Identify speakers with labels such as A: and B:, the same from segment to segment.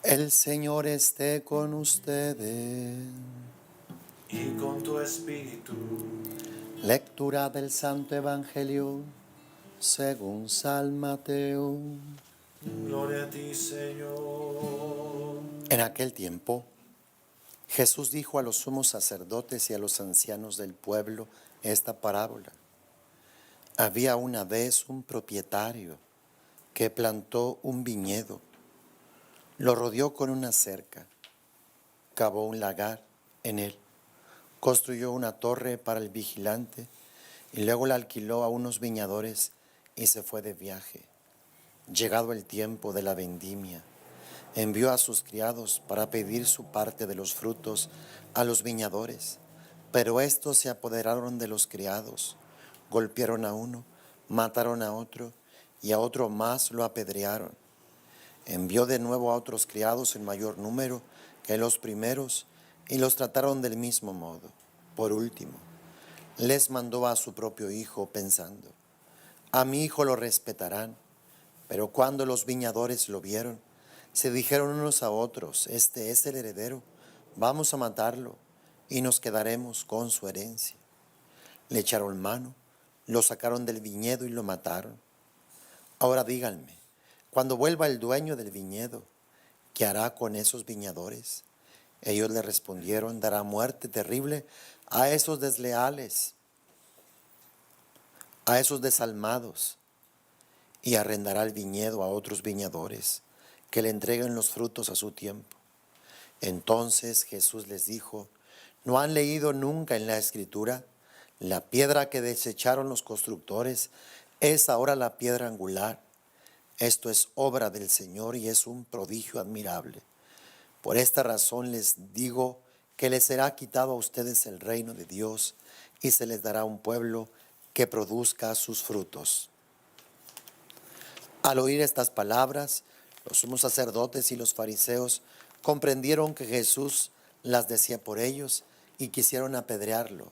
A: El Señor esté con ustedes.
B: Y con tu espíritu.
A: Lectura del Santo Evangelio según San Mateo.
B: Gloria a ti, Señor.
A: En aquel tiempo, Jesús dijo a los sumos sacerdotes y a los ancianos del pueblo esta parábola. Había una vez un propietario que plantó un viñedo, lo rodeó con una cerca, cavó un lagar en él, construyó una torre para el vigilante y luego la alquiló a unos viñadores y se fue de viaje. Llegado el tiempo de la vendimia, envió a sus criados para pedir su parte de los frutos a los viñadores, pero estos se apoderaron de los criados, golpearon a uno, mataron a otro y a otro más lo apedrearon. Envió de nuevo a otros criados en mayor número que los primeros y los trataron del mismo modo. Por último, les mandó a su propio hijo pensando, a mi hijo lo respetarán. Pero cuando los viñadores lo vieron, se dijeron unos a otros, este es el heredero, vamos a matarlo y nos quedaremos con su herencia. Le echaron mano, lo sacaron del viñedo y lo mataron. Ahora díganme, cuando vuelva el dueño del viñedo, ¿qué hará con esos viñadores? Ellos le respondieron, dará muerte terrible a esos desleales, a esos desalmados, y arrendará el viñedo a otros viñadores, que le entreguen los frutos a su tiempo. Entonces Jesús les dijo, ¿no han leído nunca en la Escritura? La piedra que desecharon los constructores es ahora la piedra angular. Esto es obra del Señor y es un prodigio admirable. Por esta razón les digo que les será quitado a ustedes el reino de Dios y se les dará un pueblo que produzca sus frutos. Al oír estas palabras, los sumos sacerdotes y los fariseos comprendieron que Jesús las decía por ellos y quisieron apedrearlo,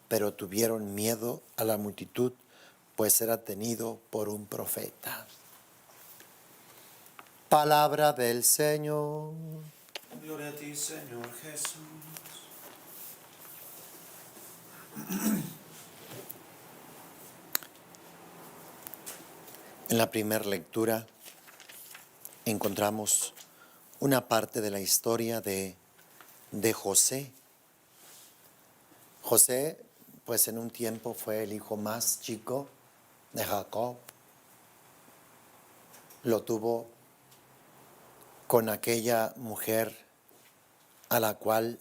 A: pero tuvieron miedo a la multitud, pues era tenido por un profeta. Palabra del Señor.
B: Gloria a ti, Señor Jesús.
A: En la primera lectura encontramos una parte de la historia de José. José, pues en un tiempo fue el hijo más chico de Jacob. Lo tuvo con aquella mujer a la cual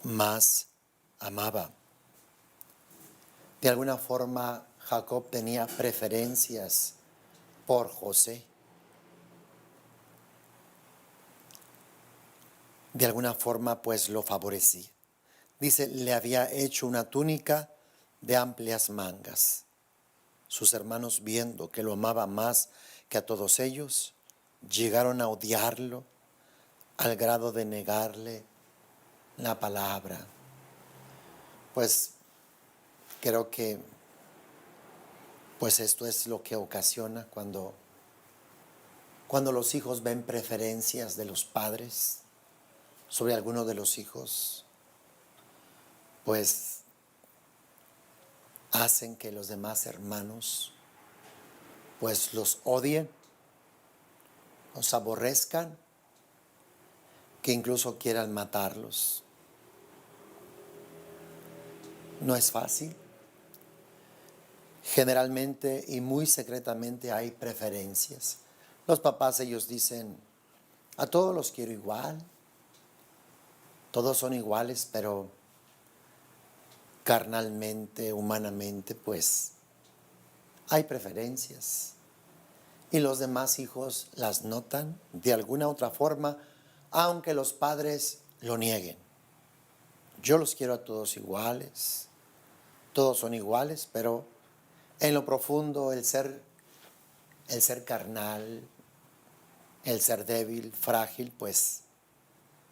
A: más amaba. De alguna forma, Jacob tenía preferencias por José. De alguna forma, pues lo favorecía. Dice, le había hecho una túnica de amplias mangas. Sus hermanos, viendo que lo amaba más que a todos ellos, llegaron a odiarlo al grado de negarle la palabra. Pues creo que pues esto es lo que ocasiona cuando los hijos ven preferencias de los padres sobre alguno de los hijos, pues hacen que los demás hermanos pues los odien, los aborrezcan, que incluso quieran matarlos. No es fácil. Generalmente y muy secretamente hay preferencias. Los papás, ellos dicen, a todos los quiero igual, todos son iguales, pero carnalmente, humanamente, pues hay preferencias. Y los demás hijos las notan de alguna otra forma, aunque los padres lo nieguen. Yo los quiero a todos iguales, todos son iguales, pero en lo profundo el ser carnal, el ser débil, frágil, pues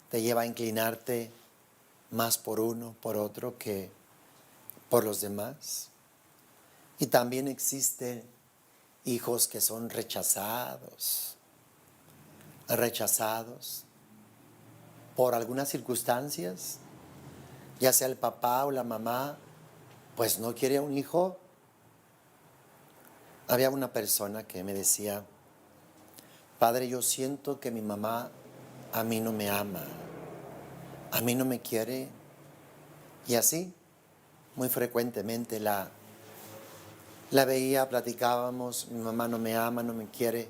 A: te lleva a inclinarte más por uno, por otro, que por los demás. Y también existen hijos que son rechazados. rechazados por algunas circunstancias, ya sea el papá o la mamá, pues no quiere un hijo. Había una persona que me decía: Padre, yo siento que mi mamá a mí no me ama, a mí no me quiere. Y así, muy frecuentemente la veía, platicábamos: mi mamá no me ama, no me quiere,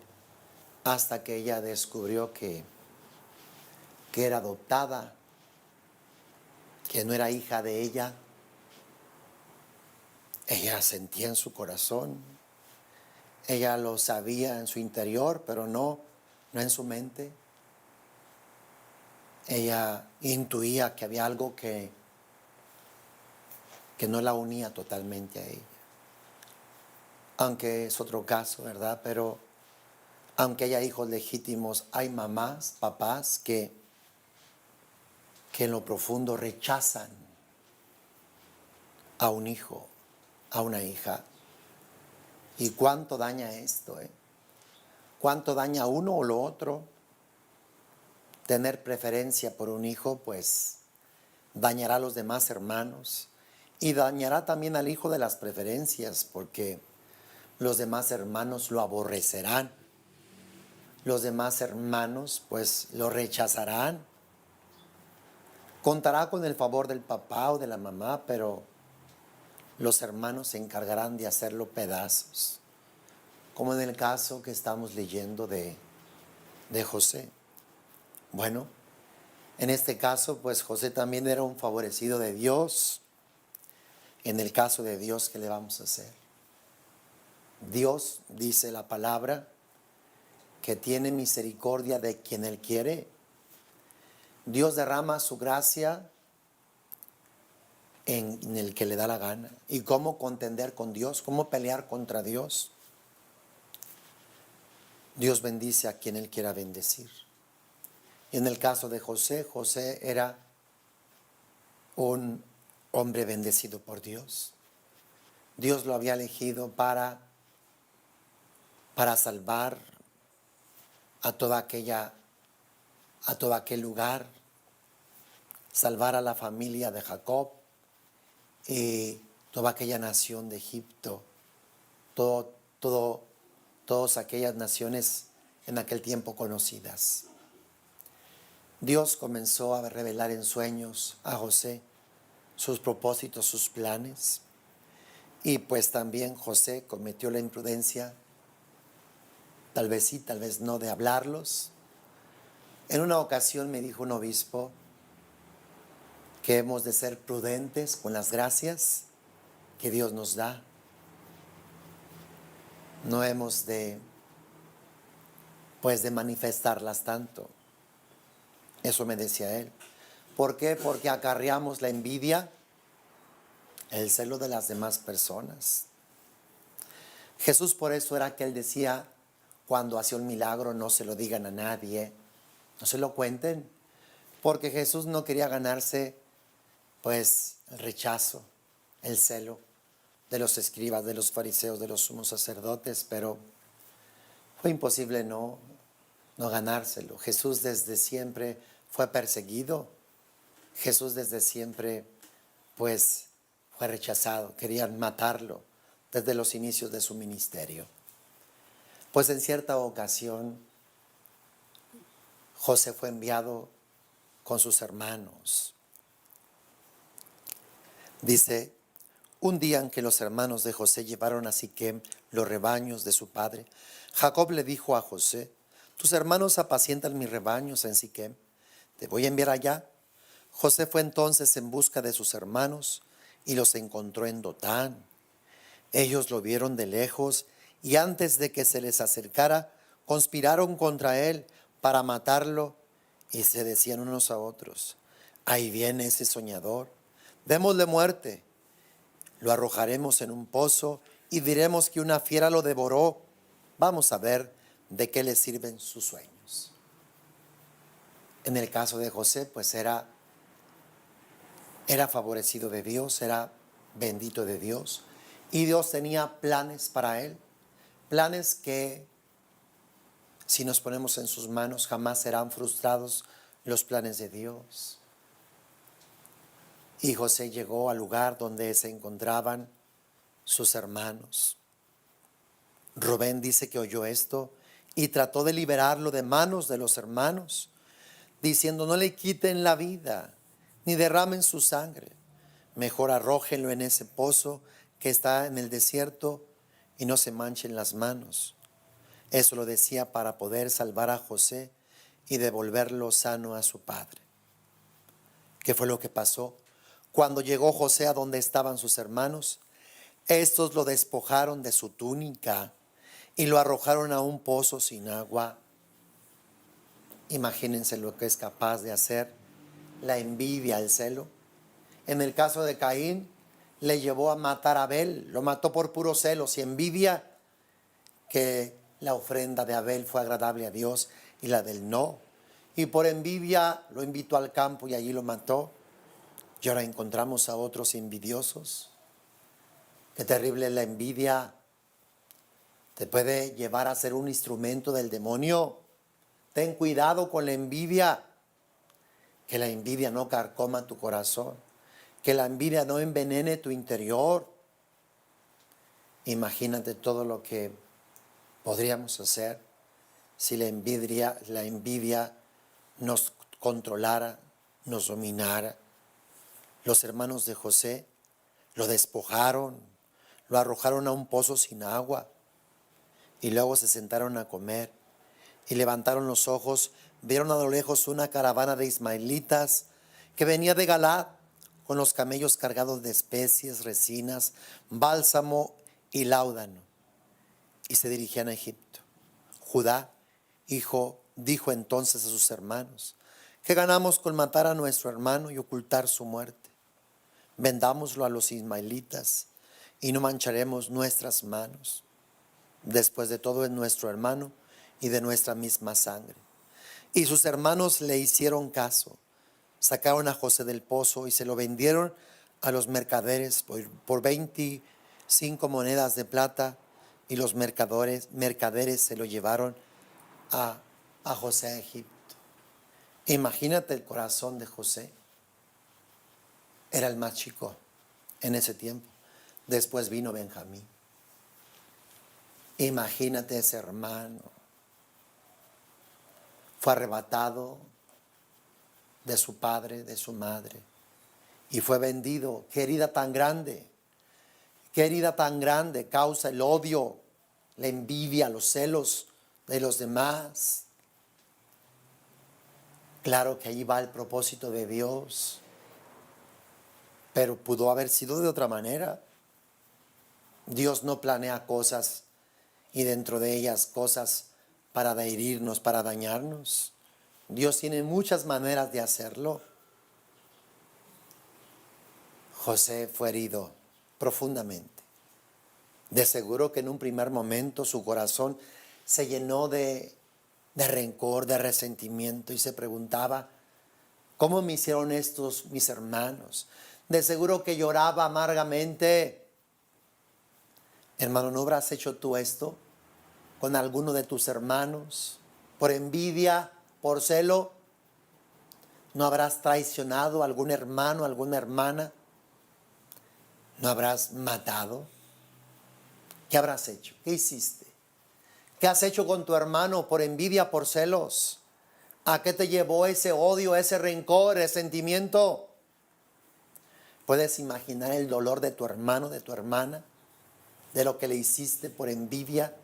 A: hasta que ella descubrió que era adoptada, que no era hija de ella. Ella sentía en su corazón, ella lo sabía en su interior, pero no en su mente. Ella intuía que había algo que no la unía totalmente a ella. Aunque es otro caso, ¿verdad? Pero aunque haya hijos legítimos, hay mamás, papás que en lo profundo rechazan a un hijo, a una hija. ¿Y cuánto daña esto? ¿Cuánto daña uno o lo otro? Tener preferencia por un hijo, pues dañará a los demás hermanos y dañará también al hijo de las preferencias, porque los demás hermanos lo aborrecerán. Los demás hermanos, pues, lo rechazarán. Contará con el favor del papá o de la mamá, pero los hermanos se encargarán de hacerlo pedazos, como en el caso que estamos leyendo de José. Bueno, en este caso, pues José también era un favorecido de Dios. En el caso de Dios, ¿qué le vamos a hacer? Dios, dice la palabra, que tiene misericordia de quien Él quiere. Dios derrama su gracia en el que le da la gana. ¿Y cómo contender con Dios? ¿Cómo pelear contra Dios? Dios bendice a quien Él quiera bendecir. Y en el caso de José, José era un hombre bendecido por Dios. Dios lo había elegido para salvar a todo aquel lugar, salvar a la familia de Jacob y toda aquella nación de Egipto, todas aquellas naciones en aquel tiempo conocidas. Dios comenzó a revelar en sueños a José sus propósitos, sus planes, y pues también José cometió la imprudencia, tal vez sí, tal vez no, de hablarlos. En una ocasión me dijo un obispo que hemos de ser prudentes con las gracias que Dios nos da. No hemos de manifestarlas tanto. Eso me decía él. ¿Por qué? Porque acarreamos la envidia, el celo de las demás personas. Jesús, por eso era que él decía, cuando hacía un milagro, no se lo digan a nadie, no se lo cuenten, porque Jesús no quería ganarse pues el rechazo, el celo de los escribas, de los fariseos, de los sumos sacerdotes, pero fue imposible no ganárselo. Jesús desde siempre fue perseguido. Jesús desde siempre pues fue rechazado. Querían matarlo desde los inicios de su ministerio. Pues en cierta ocasión José fue enviado con sus hermanos. Dice: un día en que los hermanos de José llevaron a Siquem los rebaños de su padre, Jacob le dijo a José: tus hermanos apacientan mis rebaños en Siquem, te voy a enviar allá. José fue entonces en busca de sus hermanos y los encontró en Dotán. Ellos lo vieron de lejos y antes de que se les acercara, conspiraron contra él para matarlo y se decían unos a otros: ahí viene ese soñador, démosle muerte. Lo arrojaremos en un pozo y diremos que una fiera lo devoró. Vamos a ver de qué le sirven sus sueños. En el caso de José, pues era favorecido de Dios, era bendito de Dios. Y Dios tenía planes para él, planes que Si nos ponemos en sus manos, jamás serán frustrados los planes de Dios. Y José llegó al lugar donde se encontraban sus hermanos. Rubén dice que oyó esto y trató de liberarlo de manos de los hermanos, diciendo: no le quiten la vida, ni derramen su sangre. Mejor arrójenlo en ese pozo que está en el desierto y no se manchen las manos. Eso lo decía para poder salvar a José y devolverlo sano a su padre. ¿Qué fue lo que pasó? Cuando llegó José a donde estaban sus hermanos, estos lo despojaron de su túnica y lo arrojaron a un pozo sin agua. Imagínense lo que es capaz de hacer la envidia, el celo. En el caso de Caín, le llevó a matar a Abel, lo mató por puro celos y envidia, que la ofrenda de Abel fue agradable a Dios y la del no. Y por envidia lo invitó al campo y allí lo mató. Y ahora encontramos a otros envidiosos. Qué terrible es la envidia. Te puede llevar a ser un instrumento del demonio. Ten cuidado con la envidia. Que la envidia no carcoma tu corazón. Que la envidia no envenene tu interior. Imagínate todo lo que podríamos hacer si la envidia nos controlara, nos dominara. Los hermanos de José lo despojaron, lo arrojaron a un pozo sin agua y luego se sentaron a comer y levantaron los ojos, vieron a lo lejos una caravana de ismaelitas que venía de Galaad con los camellos cargados de especies, resinas, bálsamo y láudano, y se dirigían a Egipto. Judá dijo entonces a sus hermanos: ¿qué ganamos con matar a nuestro hermano y ocultar su muerte? Vendámoslo a los ismaelitas y no mancharemos nuestras manos. Después de todo es nuestro hermano y de nuestra misma sangre. Y sus hermanos le hicieron caso. Sacaron a José del pozo y se lo vendieron a los mercaderes por 25 monedas de plata, y los mercaderes se lo llevaron a José a Egipto. Imagínate el corazón de José. Era el más chico en ese tiempo. Después vino Benjamín. Imagínate ese hermano. Fue arrebatado de su padre, de su madre, y fue vendido. Qué herida tan grande. Qué herida tan grande causa el odio, la envidia, los celos de los demás. Claro que ahí va el propósito de Dios, pero pudo haber sido de otra manera. Dios no planea cosas y dentro de ellas cosas para herirnos, para dañarnos. Dios tiene muchas maneras de hacerlo. José fue herido profundamente. De seguro que en un primer momento su corazón se llenó de rencor, de resentimiento, y se preguntaba: ¿cómo me hicieron estos mis hermanos? De seguro que lloraba amargamente. Hermano, ¿no habrás hecho tú esto con alguno de tus hermanos? Por envidia, por celo. ¿No habrás traicionado a algún hermano, a alguna hermana? ¿No habrás matado? ¿Qué habrás hecho? ¿Qué hiciste? ¿Qué has hecho con tu hermano por envidia, por celos? ¿A qué te llevó ese odio, ese rencor, ese sentimiento? ¿Puedes imaginar el dolor de tu hermano, de tu hermana? De lo que le hiciste por envidia,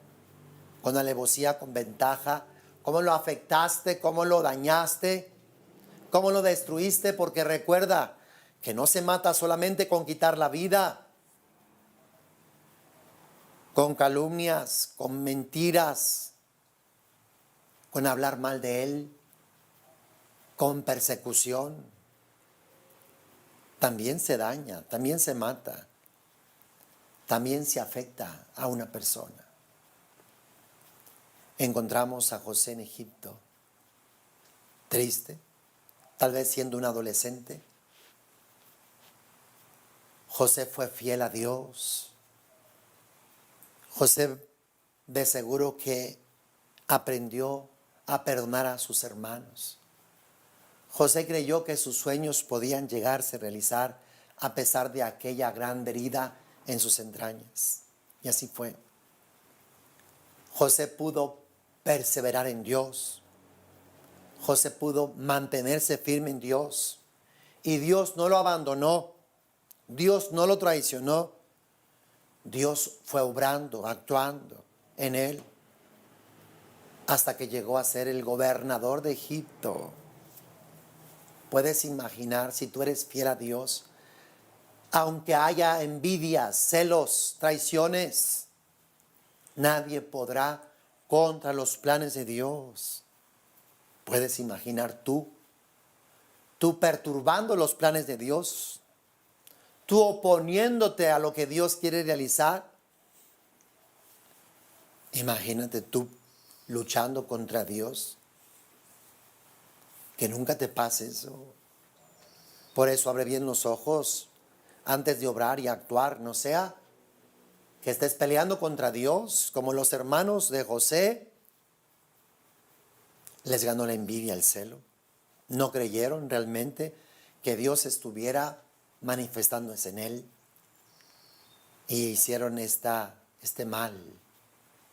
A: con alevosía, con ventaja. ¿Cómo lo afectaste? ¿Cómo lo dañaste? ¿Cómo lo destruiste? Porque recuerda que no se mata solamente con quitar la vida, con calumnias, con mentiras, con hablar mal de él, con persecución. También se daña, también se mata, también se afecta a una persona. Encontramos a José en Egipto, triste, tal vez siendo un adolescente. José fue fiel a Dios. José de seguro que aprendió a perdonar a sus hermanos. José creyó que sus sueños podían llegarse a realizar a pesar de aquella gran herida en sus entrañas. Y así fue. José pudo perseverar en Dios. José pudo mantenerse firme en Dios. Y Dios no lo abandonó. Dios no lo traicionó. Dios fue obrando, actuando en él, hasta que llegó a ser el gobernador de Egipto. Puedes imaginar, si tú eres fiel a Dios, aunque haya envidias, celos, traiciones, nadie podrá contra los planes de Dios. Puedes imaginar tú perturbando los planes de Dios, tú oponiéndote a lo que Dios quiere realizar. Imagínate tú luchando contra Dios. Que nunca te pase eso. Por eso abre bien los ojos antes de obrar y actuar. No sea que estés peleando contra Dios, como los hermanos de José. Les ganó la envidia, el celo. No creyeron realmente que Dios estuviera manifestándose en él. Y hicieron este mal.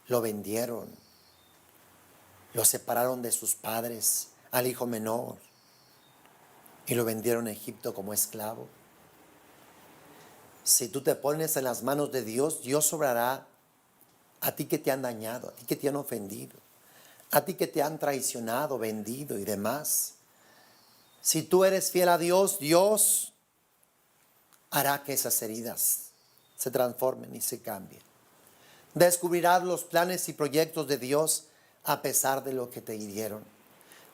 A: Lo vendieron. Lo separaron de sus padres, al hijo menor, y lo vendieron a Egipto como esclavo. Si tú te pones en las manos de Dios, Dios obrará a ti que te han dañado, a ti que te han ofendido, a ti que te han traicionado, vendido y demás. Si tú eres fiel a Dios, Dios hará que esas heridas se transformen y se cambien. Descubrirás los planes y proyectos de Dios a pesar de lo que te hirieron.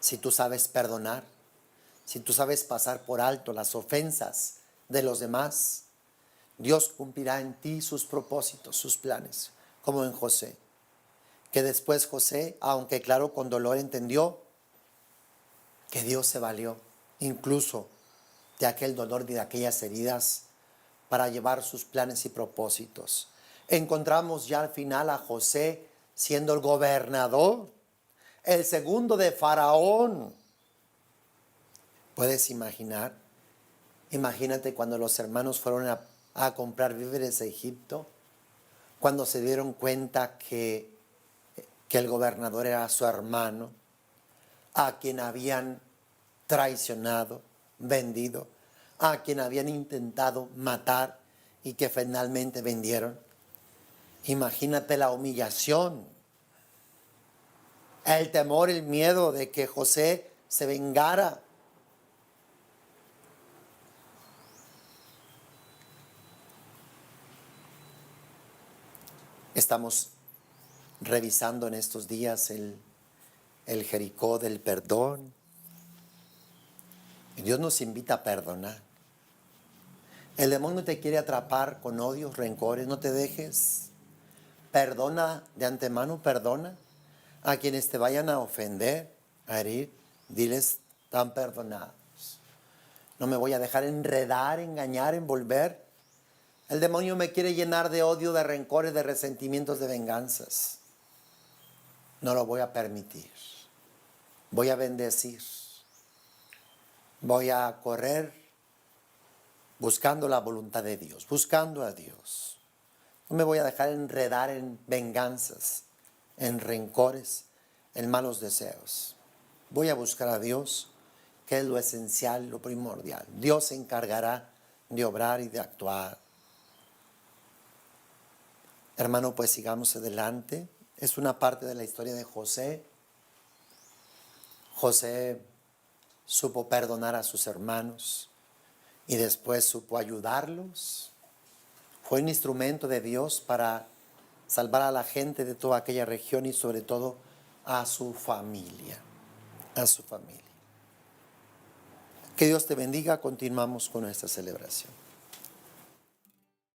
A: Si tú sabes perdonar, si tú sabes pasar por alto las ofensas de los demás, Dios cumplirá en ti sus propósitos, sus planes, como en José. Que después José, aunque claro con dolor, entendió que Dios se valió incluso de aquel dolor y de aquellas heridas para llevar sus planes y propósitos. Encontramos ya al final a José siendo el gobernador, el segundo de Faraón. ¿Puedes imaginar? Imagínate cuando los hermanos fueron a comprar víveres a Egipto, cuando se dieron cuenta que el gobernador era su hermano, a quien habían traicionado, vendido, a quien habían intentado matar y que finalmente vendieron. Imagínate la humillación, el temor, el miedo de que José se vengara. Estamos revisando en estos días el Jericó del perdón. Y Dios nos invita a perdonar. El demonio te quiere atrapar con odios, rencores. No te dejes. Perdona de antemano, perdona a quienes te vayan a ofender, a herir. Diles, están perdonados. No me voy a dejar enredar, engañar, envolver. El demonio me quiere llenar de odio, de rencores, de resentimientos, de venganzas. No lo voy a permitir. Voy a bendecir. Voy a correr buscando la voluntad de Dios, buscando a Dios. No me voy a dejar enredar en venganzas, en rencores, en malos deseos. Voy a buscar a Dios, que es lo esencial, lo primordial. Dios se encargará de obrar y de actuar. Hermano, pues sigamos adelante. Es una parte de la historia de José. José supo perdonar a sus hermanos y después supo ayudarlos. Fue un instrumento de Dios para salvar a la gente de toda aquella región y sobre todo a su familia. A su familia. Que Dios te bendiga. Continuamos con nuestra celebración.